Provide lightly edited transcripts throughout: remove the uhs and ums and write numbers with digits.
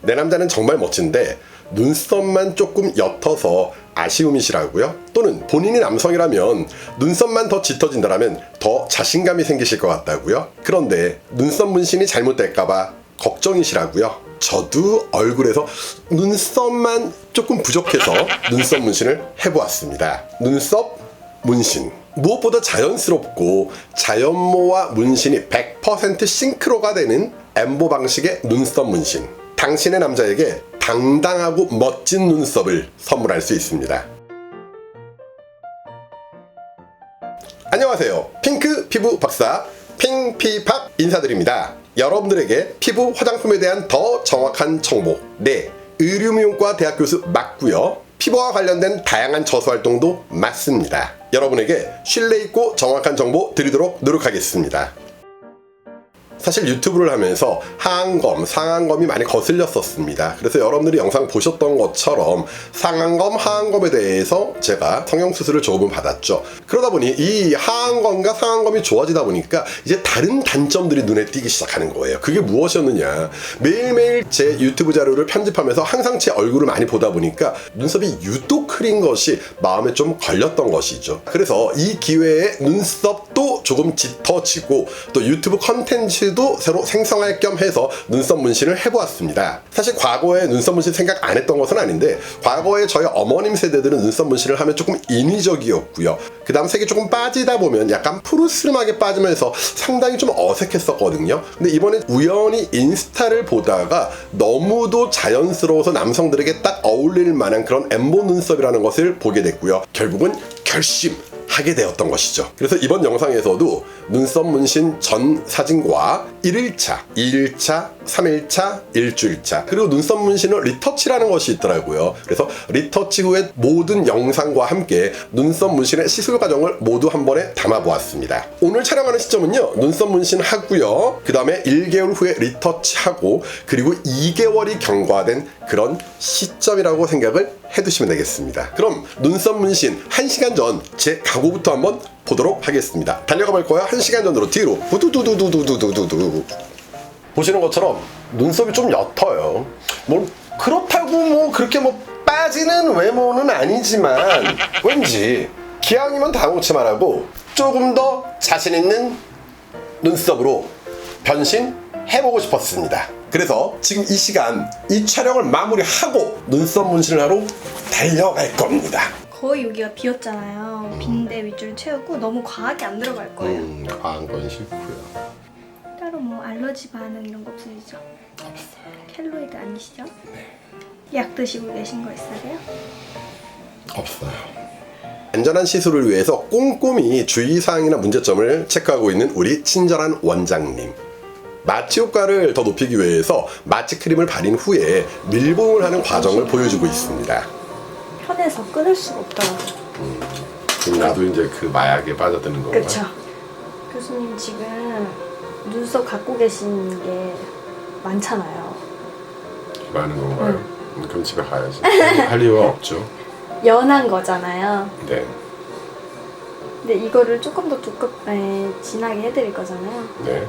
내 남자는 정말 멋진데 눈썹만 조금 옅어서 아쉬움이시라고요? 또는 본인이 남성이라면 눈썹만 더 짙어진다면 더 자신감이 생기실 것 같다고요? 그런데 눈썹 문신이 잘못될까봐 걱정이시라고요? 저도 얼굴에서 눈썹만 조금 부족해서 눈썹 문신을 해보았습니다. 눈썹 문신, 무엇보다 자연스럽고 자연모와 문신이 100% 싱크로가 되는 엠보 방식의 눈썹 문신, 당신의 남자에게 당당하고 멋진 눈썹을 선물할 수 있습니다. 안녕하세요. 핑크 피부 박사 핑피팝 인사드립니다. 여러분들에게 피부 화장품에 대한 더 정확한 정보, 네, 의류미용과 대학 교수 맞고요. 피부와 관련된 다양한 저서 활동도 맞습니다. 여러분에게 신뢰있고 정확한 정보 드리도록 노력하겠습니다. 사실 유튜브를 하면서 하안검, 상안검이 많이 거슬렸었습니다. 그래서 여러분들이 영상 보셨던 것처럼 상안검, 하안검에 대해서 제가 성형수술을 조금 받았죠. 그러다 보니 이 하안검과 상안검이 좋아지다 보니까 이제 다른 단점들이 눈에 띄기 시작하는 거예요. 그게 무엇이었느냐, 매일매일 제 유튜브 자료를 편집하면서 항상 제 얼굴을 많이 보다 보니까 눈썹이 유독 흐린 것이 마음에 좀 걸렸던 것이죠. 그래서 이 기회에 눈썹도 조금 짙어지고 또 유튜브 컨텐츠 도 새로 생성할 겸 해서 눈썹 문신을 해보았습니다. 사실 과거에 눈썹 문신 생각 안 했던 것은 아닌데, 과거에 저희 어머님 세대들은 눈썹 문신을 하면 조금 인위적이었고요. 그 다음 색이 조금 빠지다 보면 약간 푸르스름하게 빠지면서 상당히 좀 어색했었거든요. 근데 이번에 우연히 인스타를 보다가 너무도 자연스러워서 남성들에게 딱 어울릴 만한 그런 엠보 눈썹이라는 것을 보게 됐고요. 결국은 결심하게 되었던 것이죠. 그래서 이번 영상에서도 눈썹 문신 전 사진과 1일차, 2일차, 3일차, 일주일차, 그리고 눈썹 문신은 리터치라는 것이 있더라고요. 그래서 리터치 후의 모든 영상과 함께 눈썹 문신의 시술 과정을 모두 한 번에 담아보았습니다. 오늘 촬영하는 시점은요, 눈썹 문신 하고요, 그 다음에 1개월 후에 리터치하고 그리고 2개월이 경과된 그런 시점이라고 생각을 해두시면 되겠습니다. 그럼 눈썹 문신 1시간 전 제 각오부터 한번 보도록 하겠습니다. 달려가 볼 거야. 1시간 전으로 뒤로 후두두두두두두두두. 보시는 것처럼 눈썹이 좀 옅어요. 뭐 그렇다고 뭐 그렇게 뭐 빠지는 외모는 아니지만 왠지 기왕이면 다홍치마라고 조금 더 자신 있는 눈썹으로 변신해보고 싶었습니다. 그래서 지금 이 시간 이 촬영을 마무리하고 눈썹 문신을 하러 달려갈 겁니다. 거의 여기가 비었잖아요. 빈대 위주로 채우고 너무 과하게 안 들어갈 거예요. 과한 건 싫고요. 따로 뭐 알러지 반응 이런 거 없으시죠? 없어요. 켈로이드 아니시죠? 네. 약 드시고 계신 거 있으세요? 없어요. 안전한 시술을 위해서 꼼꼼히 주의사항이나 문제점을 체크하고 있는 우리 친절한 원장님. 마취 효과를 더 높이기 위해서 마취 크림을 바른 후에 밀봉을 하는 과정을 보여주고 있습니다. 편해서 끊을 수가 없더라고요. 그럼 나도 이제 그 마약에 빠져드는 건가요? 그쵸. 교수님 지금 눈썹 갖고 계신 게 많잖아요. 많은 건가요? 그럼 집에 가야지. 할 이유가 없죠. 연한 거잖아요. 네. 근데 이거를 조금 더 진하게 해드릴 거잖아요. 네.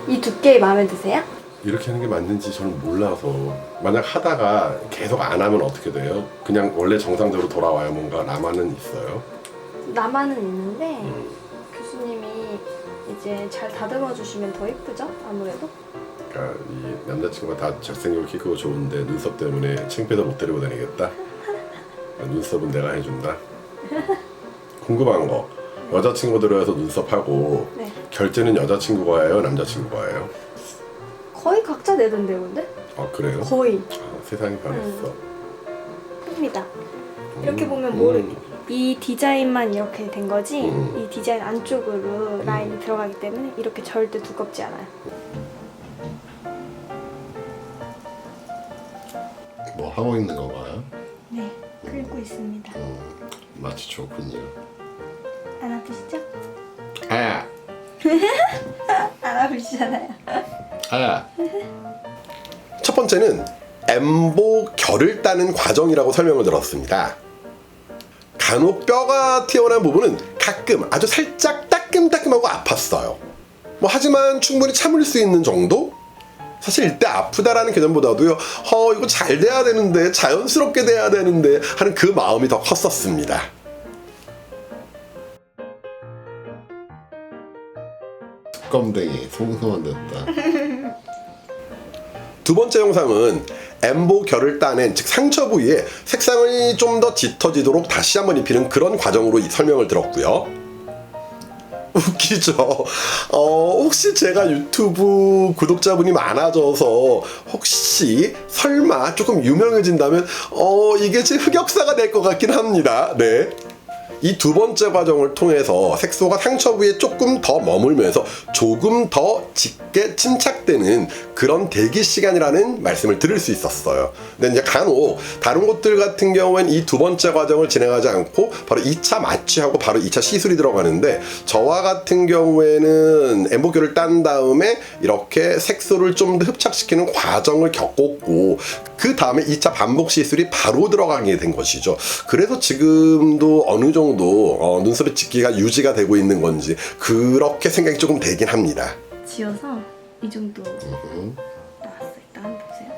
이 두께 마음에 드세요? 이렇게 하는 게 맞는지 저는 몰라서. 만약 하다가 계속 안 하면 어떻게 돼요? 그냥 원래 정상적으로 돌아와야 뭔가 남아는 있어요? 나만은 있는데 교수님이 이제 잘 다듬어 주시면 더 예쁘죠? 아무래도. 그러니까 이 남자친구가 다 잘생기고 키 크고 좋은데 눈썹 때문에 창피해서 못 데리고 다니겠다? 눈썹은 내가 해준다? 궁금한 거, 여자친구들 와서 눈썹하고 네. 결제는 여자친구가 해요? 남자친구가 해요? 거의 각자 내던데요, 근데? 아 그래요? 거의. 세상이 변했어. 큽니다. 이렇게 보면 이 디자인만 이렇게 된 거지 이 디자인 안쪽으로 라인이 들어가기 때문에 이렇게 절대 두껍지 않아요. 뭐 하고 있는 건가요? 네, 긁고 있습니다. 마치 좋군요. 안 아프시죠? 아야! 안 아프시잖아요. 아야! 첫 번째는 엠보 결을 따는 과정이라고 설명을 들었습니다. 간혹 뼈가 튀어나온 부분은 가끔 아주 살짝 따끔따끔하고 아팠어요. 하지만 충분히 참을 수 있는 정도? 사실 이때 아프다라는 개념보다도요, 이거 잘 돼야 되는데, 자연스럽게 돼야 되는데 하는 그 마음이 더 컸었습니다. 껌댕이 송송한 됐다. 두 번째 영상은 엠보 결을 따낸, 즉 상처 부위에 색상이 좀 더 짙어지도록 다시 한번 입히는 그런 과정으로 설명을 들었고요. 웃기죠? 혹시 제가 유튜브 구독자분이 많아져서 혹시 설마 조금 유명해진다면 이게 제 흑역사가 될 것 같긴 합니다. 네. 이 두 번째 과정을 통해서 색소가 상처 부위에 조금 더 머물면서 조금 더 짙게 침착되는 그런 대기 시간이라는 말씀을 들을 수 있었어요. 근데 이제 간혹 다른 곳들 같은 경우엔 이 두 번째 과정을 진행하지 않고 바로 2차 마취하고 바로 2차 시술이 들어가는데, 저와 같은 경우에는 엠보교를 딴 다음에 이렇게 색소를 좀 더 흡착시키는 과정을 겪었고, 그 다음에 2차 반복 시술이 바로 들어가게 된 것이죠. 그래서 지금도 어느 정도 눈썹의 짙기가 유지가 되고 있는 건지 그렇게 생각이 조금 되긴 합니다. 지어서 이 정도 나왔어요. 일단 보세요.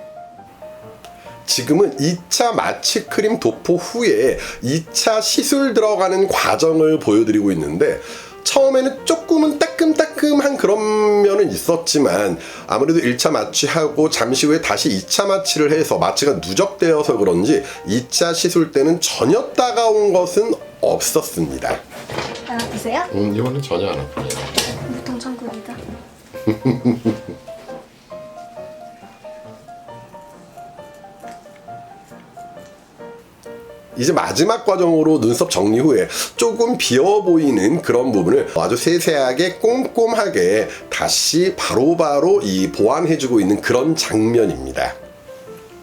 지금은 2차 마취 크림 도포 후에 2차 시술 들어가는 과정을 보여드리고 있는데, 처음에는 조금은 따끔따끔한 그런 면은 있었지만 아무래도 1차 마취하고 잠시 후에 다시 2차 마취를 해서 마취가 누적되어서 그런지 2차 시술 때는 전혀 따가운 것은 없었습니다. 보세요. 이번엔 전혀 안 아프네요. 무통 천국이다. 이제 마지막 과정으로 눈썹 정리 후에 조금 비어 보이는 그런 부분을 아주 세세하게 꼼꼼하게 다시 바로바로 이 보완해주고 있는 그런 장면입니다.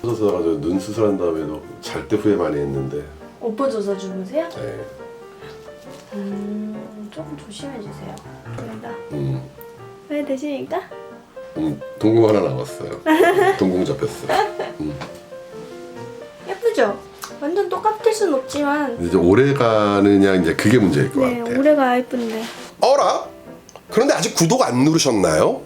수술하고 눈 수술한 다음에도 잘 때 후회 많이 했는데. 엎어져서 주무세요? 네. 조금 조심해주세요. 그러다. 왜 되시니까? 동공 하나 남았어요. 동공 잡혔어요. 예쁘죠? 완전 똑같을 순 없지만 이제 오래 가느냐, 이제 그게 문제일 것 네, 같아요. 올해가 예쁜데. 어라? 그런데 아직 구독 안 누르셨나요?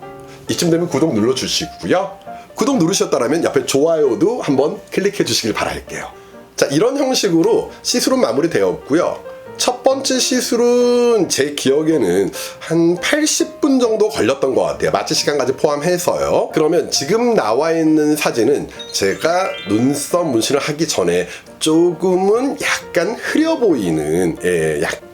이쯤 되면 구독 눌러주시고요. 구독 누르셨다면 옆에 좋아요도 한번 클릭해 주시길 바랄게요. 자, 이런 형식으로 시술은 마무리되었고요. 첫 번째 시술은 제 기억에는 한 80분 정도 걸렸던 것 같아요. 마취 시간까지 포함해서요. 그러면 지금 나와 있는 사진은 제가 눈썹 문신을 하기 전에 조금은 약간 흐려 보이는,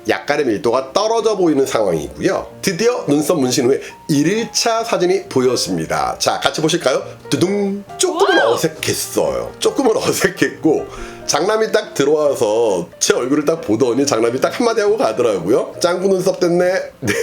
약간의 밀도가 떨어져 보이는 상황이고요. 드디어 눈썹 문신 후에 1일차 사진이 보였습니다. 자, 같이 보실까요? 두둥! 조금은 어색했어요. 조금은 어색했고, 장남이 딱 들어와서 제 얼굴을 딱 보더니 장남이 딱 한마디 하고 가더라고요. 짱구 눈썹 됐네. 네,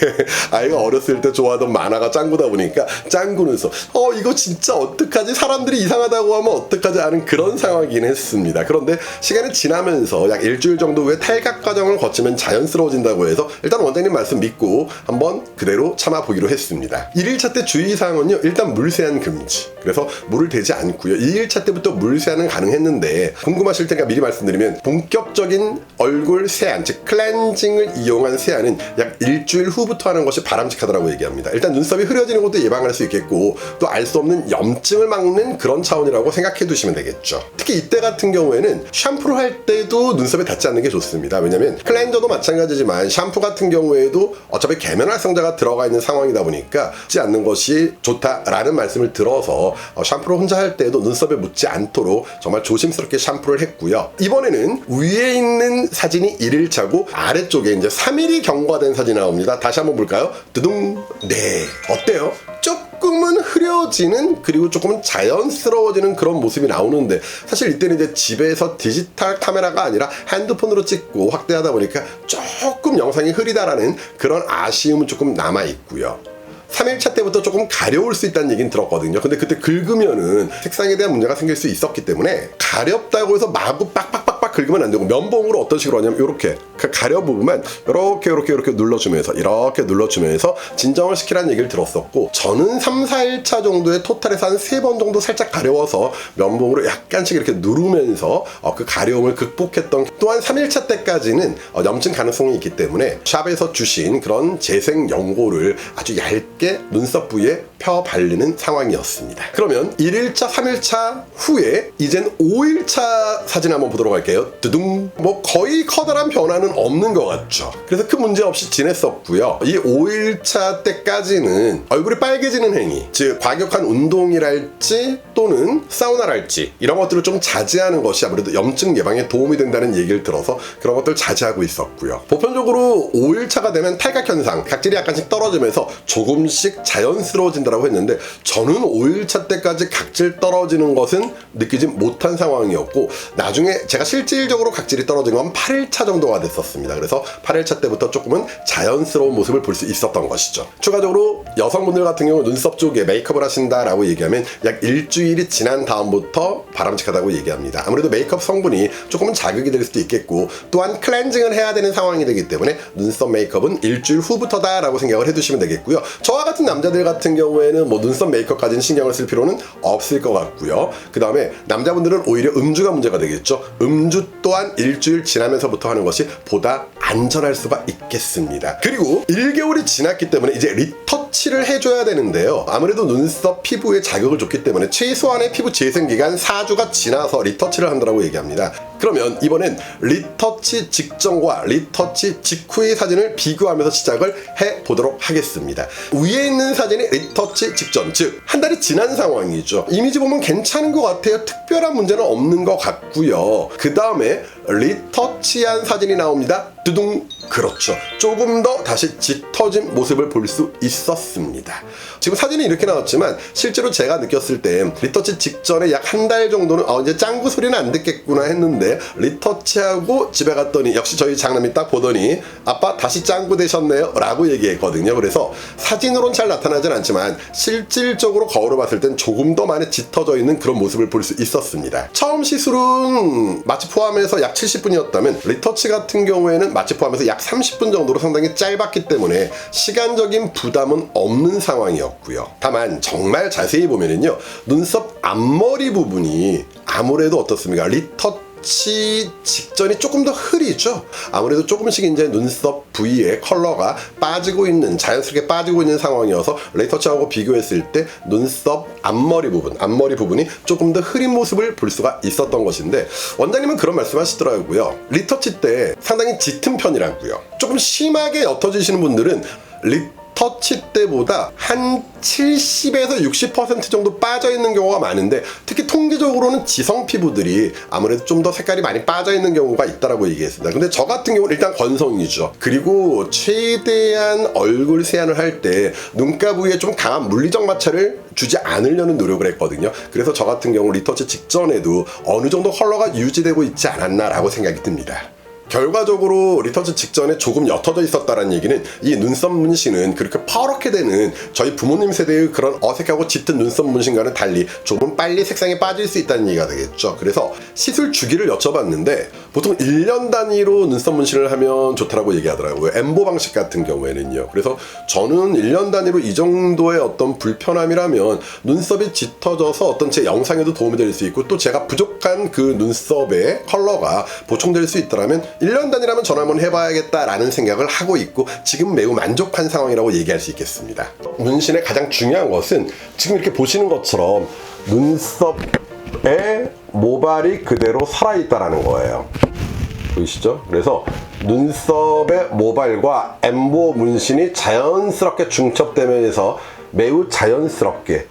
아이가 어렸을 때 좋아하던 만화가 짱구다 보니까 짱구 눈썹. 이거 진짜 어떡하지? 사람들이 이상하다고 하면 어떡하지? 하는 그런 상황이긴 했습니다. 그런데 시간이 지나면서 약 일주일 정도 후에 탈각 과정을 거치면 자연스러워진다고 해서 일단 원장님 말씀 믿고 한번 그대로 참아보기로 했습니다. 1일차 때 주의사항은요, 일단 물세안 금지. 그래서 물을 대지 않고요. 2일차 때부터 물세안은 가능했는데, 궁금하실 테니까 미리 말씀드리면 본격적인 얼굴 세안, 즉 클렌징을 이용한 세안은 약 일주일 후부터 하는 것이 바람직하다고 얘기합니다. 일단 눈썹이 흐려지는 것도 예방할 수 있겠고, 또 알 수 없는 염증을 막는 그런 차원이라고 생각해 두시면 되겠죠. 특히 이때 같은 경우에는 샴푸를 할 때도 눈썹에 닿지 않는 게 좋습니다. 왜냐면 클렌저도 마찬가지지만 샴푸 같은 경우에도 어차피 계면활성제가 들어가 있는 상황이다 보니까 묻지 않는 것이 좋다라는 말씀을 들어서 샴푸를 혼자 할 때도 눈썹에 묻지 않도록 정말 조심스럽게 샴푸를 했고요. 이번에는 위에 있는 사진이 1일차고 아래쪽에 이제 3일이 경과된 사진이 나옵니다. 다시 한번 볼까요? 두둥. 네, 어때요? 조금은 흐려지는, 그리고 조금은 자연스러워지는 그런 모습이 나오는데, 사실 이때는 이제 집에서 디지털 카메라가 아니라 핸드폰으로 찍고 확대하다 보니까 조금 영상이 흐리다라는 그런 아쉬움은 조금 남아있고요. 3일차 때부터 조금 가려울 수 있다는 얘기는 들었거든요. 근데 그때 긁으면은 색상에 대한 문제가 생길 수 있었기 때문에 가렵다고 해서 마구 빡빡빡빡 빡빡 긁으면 안 되고 면봉으로 어떤 식으로 하냐면 이렇게 가려 부분만 이렇게 눌러주면서 진정을 시키라는 얘기를 들었었고, 저는 3, 4일차 정도의 토탈에서 한 3번 정도 살짝 가려워서 면봉으로 약간씩 이렇게 누르면서 그 가려움을 극복했던, 또한 3일차 때까지는 염증 가능성이 있기 때문에 샵에서 주신 그런 재생 연고를 아주 얇게 눈썹 부위에 펴 바르는 상황이었습니다. 그러면 1일차, 3일차 후에 이젠 5일차 사진 한번 보도록 할게요. 두둥. 뭐 거의 커다란 변화는 없는 것 같죠. 그래서 큰 문제 없이 지냈었고요. 이 5일차 때까지는 얼굴이 빨개지는 행위, 즉 과격한 운동이랄지 또는 사우나랄지 이런 것들을 좀 자제하는 것이 아무래도 염증 예방에 도움이 된다는 얘기를 들어서 그런 것들 자제하고 있었고요. 보편적으로 5일차가 되면 탈각 현상, 각질이 약간씩 떨어지면서 조금씩 자연스러워진다고 했는데, 저는 5일차 때까지 각질 떨어지는 것은 느끼지 못한 상황이었고, 나중에 제가 실질적으로 각질이 떨어진 건 8일차 정도가 됐었습니다. 그래서 8일차 때부터 조금은 자연스러운 모습을 볼 수 있었던 것이죠. 추가적으로 여성분들 같은 경우 눈썹 쪽에 메이크업을 하신다라고 얘기하면 약 일주일이 지난 다음부터 바람직하다고 얘기합니다. 아무래도 메이크업 성분이 조금은 자극이 될 수도 있겠고, 또한 클렌징을 해야 되는 상황이 되기 때문에 눈썹 메이크업은 일주일 후부터다 라고 생각을 해두시면 되겠고요. 저와 같은 남자들 같은 경우에는 뭐 눈썹 메이크업까지는 신경을 쓸 필요는 없을 것 같고요. 그 다음에 남자분들은 오히려 음주가 문제가 되겠죠. 음주 또한 일주일 지나면서부터 하는 것이 보다 안전할 수가 있겠습니다. 그리고 1개월이 지났기 때문에 이제 리터치를 해줘야 되는데요. 아무래도 눈썹 피부에 자극을 줬기 때문에 최소한의 피부 재생기간 4주가 지나서 리터치를 한다고 얘기합니다. 그러면 이번엔 리터치 직전과 리터치 직후의 사진을 비교하면서 시작을 해보도록 하겠습니다. 위에 있는 사진이 리터치 직전, 즉 한 달이 지난 상황이죠. 이미지 보면 괜찮은 것 같아요. 특별한 문제는 없는 것 같고요. 그 다음에 리터치한 사진이 나옵니다. 두둥. 그렇죠. 조금 더 다시 짙어진 모습을 볼 수 있었습니다. 지금 사진이 이렇게 나왔지만 실제로 제가 느꼈을 때 리터치 직전에 약 한 달 정도는 이제 짱구 소리는 안 듣겠구나 했는데, 리터치하고 집에 갔더니 역시 저희 장남이 딱 보더니 아빠 다시 짱구 되셨네요 라고 얘기했거든요. 그래서 사진으론 잘 나타나진 않지만 실질적으로 거울을 봤을 땐 조금 더 많이 짙어져 있는 그런 모습을 볼 수 있었습니다. 처음 시술은 마취 포함해서 약 70분이었다면 리터치 같은 경우에는 마취 포함해서 약 30분 정도로 상당히 짧았기 때문에 시간적인 부담은 없는 상황이었고요. 다만 정말 자세히 보면은요, 눈썹 앞머리 부분이 아무래도 어떻습니까? 리터치 직전이 조금 더 흐리죠. 아무래도 조금씩 이제 눈썹 부위에 컬러가 빠지고 있는, 자연스럽게 빠지고 있는 상황이어서 리터치하고 비교했을 때 눈썹 앞머리 부분이 조금 더 흐린 모습을 볼 수가 있었던 것인데, 원장님은 그런 말씀하시더라고요. 리터치 때 상당히 짙은 편이라고요. 조금 심하게 옅어지시는 분들은 리터치 때보다 한 70에서 60% 정도 빠져있는 경우가 많은데, 특히 통계적으로는 지성 피부들이 아무래도 좀 더 색깔이 많이 빠져있는 경우가 있다라고 얘기했습니다. 근데 저 같은 경우는 일단 건성이죠. 그리고 최대한 얼굴 세안을 할 때 눈가 부위에 좀 강한 물리적 마찰을 주지 않으려는 노력을 했거든요. 그래서 저 같은 경우 리터치 직전에도 어느 정도 컬러가 유지되고 있지 않았나라고 생각이 듭니다. 결과적으로 리터치 직전에 조금 옅어져 있었다는 얘기는, 이 눈썹 문신은 그렇게 퍼렇게 되는 저희 부모님 세대의 그런 어색하고 짙은 눈썹 문신과는 달리 조금 빨리 색상이 빠질 수 있다는 얘기가 되겠죠. 그래서 시술 주기를 여쭤봤는데 보통 1년 단위로 눈썹 문신을 하면 좋다라고 얘기하더라고요. 엠보 방식 같은 경우에는요. 그래서 저는 1년 단위로 이 정도의 어떤 불편함이라면 눈썹이 짙어져서 어떤 제 영상에도 도움이 될 수 있고, 또 제가 부족한 그 눈썹의 컬러가 보충될 수 있다면 1년 단위라면 전화 한번 해봐야겠다라는 생각을 하고 있고, 지금 매우 만족한 상황이라고 얘기할 수 있겠습니다. 문신의 가장 중요한 것은 지금 이렇게 보시는 것처럼 눈썹에 모발이 그대로 살아있다라는 거예요. 보이시죠? 그래서 눈썹의 모발과 엠보 문신이 자연스럽게 중첩되면서 매우 자연스럽게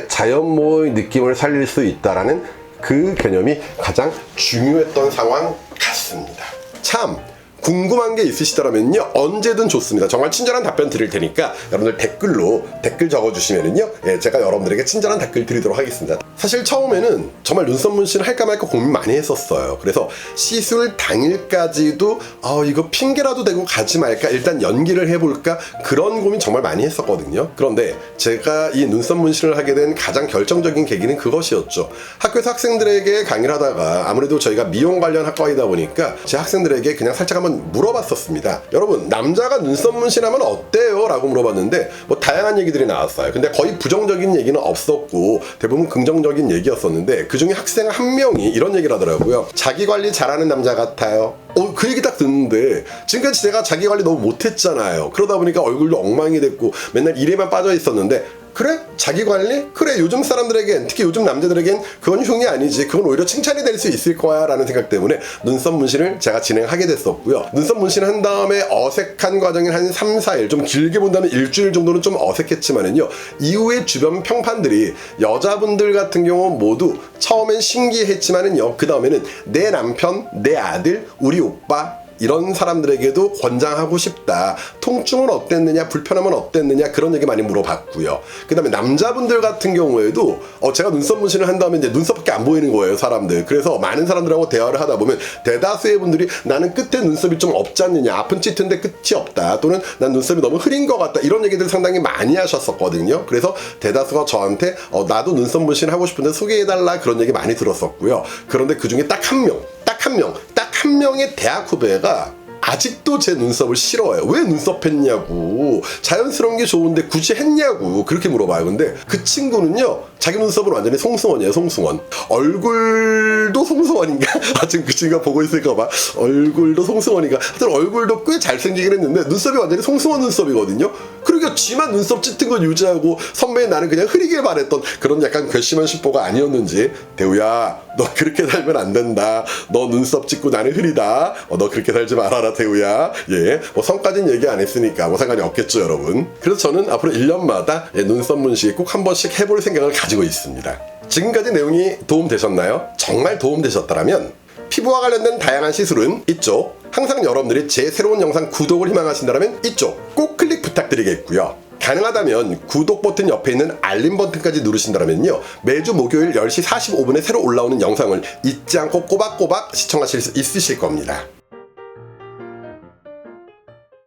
자연모의 느낌을 살릴 수 있다라는 그 개념이 가장 중요했던 상황 같습니다. 참 궁금한 게 있으시더라면요 언제든 좋습니다. 정말 친절한 답변 드릴 테니까 여러분들 댓글로 댓글 적어주시면은요 제가 여러분들에게 친절한 댓글 드리도록 하겠습니다. 사실 처음에는 정말 눈썹 문신을 할까 말까 고민 많이 했었어요. 그래서 시술 당일까지도 이거 핑계라도 대고 가지 말까, 일단 연기를 해볼까, 그런 고민 정말 많이 했었거든요. 그런데 제가 이 눈썹 문신을 하게 된 가장 결정적인 계기는 그것이었죠. 학교에서 학생들에게 강의를 하다가 아무래도 저희가 미용 관련 학과이다 보니까 제 학생들에게 그냥 살짝 한번 물어봤었습니다. 여러분, 남자가 눈썹 문신하면 어때요? 라고 물어봤는데 뭐 다양한 얘기들이 나왔어요. 근데 거의 부정적인 얘기는 없었고 대부분 긍정적인 얘기였었는데 그중에 학생 한 명이 이런 얘기를 하더라고요. 자기 관리 잘하는 남자 같아요. 그 얘기 딱 듣는데 지금까지 제가 자기 관리 너무 못했잖아요. 그러다 보니까 얼굴도 엉망이 됐고 맨날 일에만 빠져 있었는데, 그래? 자기 관리? 그래, 요즘 사람들에겐, 특히 요즘 남자들에겐 그건 흉이 아니지, 그건 오히려 칭찬이 될 수 있을 거야 라는 생각 때문에 눈썹 문신을 제가 진행하게 됐었고요. 눈썹 문신을 한 다음에 어색한 과정이 한 3, 4일, 좀 길게 본다면 일주일 정도는 좀 어색했지만은요, 이후에 주변 평판들이 여자분들 같은 경우 모두 처음엔 신기했지만은요, 그 다음에는 내 남편, 내 아들, 우리 오빠, 이런 사람들에게도 권장하고 싶다. 통증은 어땠느냐, 불편함은 어땠느냐, 그런 얘기 많이 물어봤고요. 그 다음에 남자분들 같은 경우에도 제가 눈썹 문신을 한 다음에 이제 눈썹밖에 안 보이는 거예요, 사람들. 그래서 많은 사람들하고 대화를 하다 보면 대다수의 분들이 나는 끝에 눈썹이 좀 없지 않느냐, 아픈 찌트인데 끝이 없다, 또는 난 눈썹이 너무 흐린 것 같다, 이런 얘기들 상당히 많이 하셨었거든요. 그래서 대다수가 저한테 나도 눈썹 문신 하고 싶은데 소개해달라, 그런 얘기 많이 들었었고요. 그런데 그 중에 딱 한 명의 대학 후배가 아직도 제 눈썹을 싫어해요. 왜 눈썹 했냐고, 자연스러운 게 좋은데 굳이 했냐고 그렇게 물어봐요. 근데 그 친구는요, 자기 눈썹은 완전히 송승헌이에요. 송승헌. 얼굴도 송승헌인가? 지금 그 친구가 보고 있을까봐. 얼굴도 송승헌인가? 하여튼 얼굴도 꽤 잘생기긴 했는데 눈썹이 완전히 송승헌 눈썹이거든요. 그러니까 쥐만 눈썹 짙은 걸 유지하고 선배인 나는 그냥 흐리길 바랬던 그런 약간 괘씸한 심보가 아니었는지, 대우야, 너 그렇게 살면 안 된다. 너 눈썹 짙고 나는 흐리다. 너 그렇게 살지 말아라, 대우야. 예, 뭐 성까지는 얘기 안 했으니까 뭐 상관이 없겠죠, 여러분. 그래서 저는 앞으로 1년마다 눈썹 문신 꼭 한 번씩 해볼 생각을 가지고 있습니다. 지금까지 내용이 도움되셨나요? 정말 도움되셨다면 피부와 관련된 다양한 시술은 이쪽, 항상 여러분들이 제 새로운 영상 구독을 희망하신다면 이쪽 꼭 클릭 부탁드리겠고요. 가능하다면 구독 버튼 옆에 있는 알림 버튼까지 누르신다면요, 매주 목요일 10시 45분에 새로 올라오는 영상을 잊지 않고 꼬박꼬박 시청하실 수 있으실 겁니다.